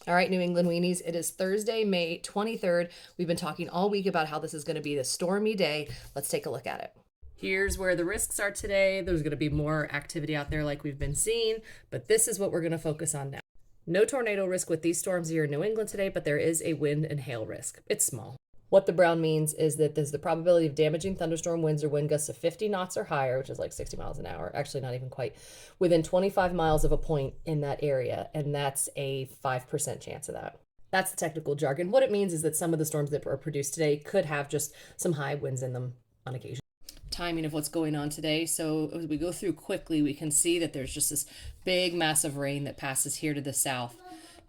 All right, New England Weenies, it is Thursday, May 23rd. We've been talking all week about how this is going to be the stormy day. Let's take a look at it. Here's where the risks are today. There's going to be more activity out there like we've been seeing, but this is what we're going to focus on now. No tornado risk with these storms here in New England today, but there is a wind and hail risk. It's small. What the brown means is that there's the probability of damaging thunderstorm winds or wind gusts of 50 knots or higher, which is like 60 miles an hour, actually not even quite, within 25 miles of a point in that area, and that's a 5% chance of that. That's the technical jargon. What it means is that some of the storms that are produced today could have just some high winds in them on occasion. Timing of what's going on today. So as we go through quickly, we can see that there's just this big massive rain that passes here to the south.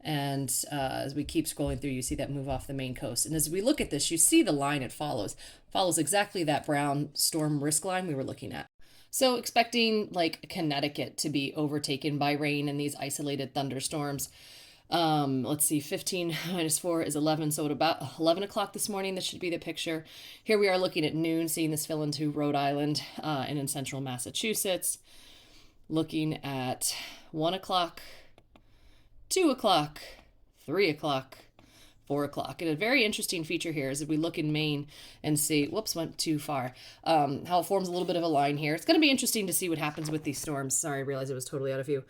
And as we keep scrolling through, you see that move off the main coast. And as we look at this, you see the line it follows exactly that brown storm risk line we were looking at. So expecting like Connecticut to be overtaken by rain and these isolated thunderstorms. Let's see, 15 minus 4 is 11. So at about 11 o'clock this morning, this should be the picture. Here we are looking at noon, seeing this fill into Rhode Island and in central Massachusetts. Looking at 1 o'clock, 2 o'clock, 3 o'clock, 4 o'clock. And a very interesting feature here is if we look in Maine and see, whoops, went too far, how it forms a little bit of a line here. It's going to be interesting to see what happens with these storms. Sorry, I realized it was totally out of view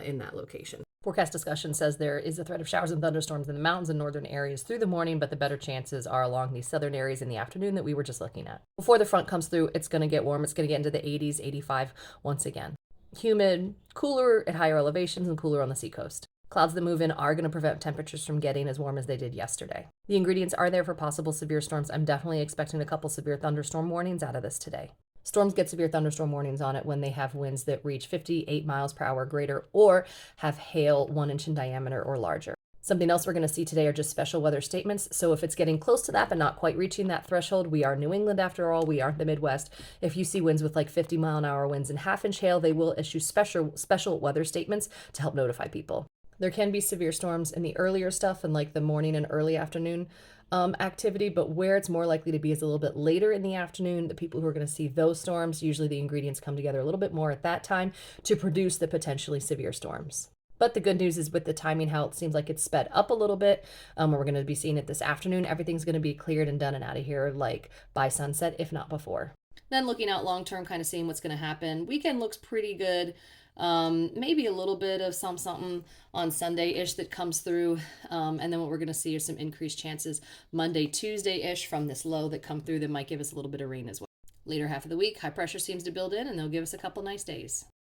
in that location. Forecast discussion says there is a threat of showers and thunderstorms in the mountains and northern areas through the morning, but the better chances are along these southern areas in the afternoon that we were just looking at. Before the front comes through, it's going to get warm. It's going to get into the 80s, 85 once again. Humid, cooler at higher elevations and cooler on the seacoast. Clouds that move in are going to prevent temperatures from getting as warm as they did yesterday. The ingredients are there for possible severe storms. I'm definitely expecting a couple severe thunderstorm warnings out of this today. Storms get severe thunderstorm warnings on it when they have winds that reach 58 miles per hour or greater or have hail 1 inch in diameter or larger. Something else we're going to see today are just special weather statements. So if it's getting close to that but not quite reaching that threshold, we are New England after all, we aren't the Midwest. If you see winds with like 50-mile-an-hour winds and half-inch hail, they will issue special weather statements to help notify people. There can be severe storms in the earlier stuff and like the morning and early afternoon activity, but where it's more likely to be is a little bit later in the afternoon. The people who are going to see those storms, usually the ingredients come together a little bit more at that time to produce the potentially severe storms. But the good news is with the timing, how it seems like it's sped up a little bit. We're going to be seeing it this afternoon. Everything's going to be cleared and done and out of here like by sunset, if not before. Then looking out long term, kind of seeing what's going to happen. Weekend looks pretty good. Maybe a little bit of something on Sunday-ish that comes through. And then what we're going to see are some increased chances Monday, Tuesday-ish from this low that come through that might give us a little bit of rain as well. Later half of the week, high pressure seems to build in and they'll give us a couple nice days.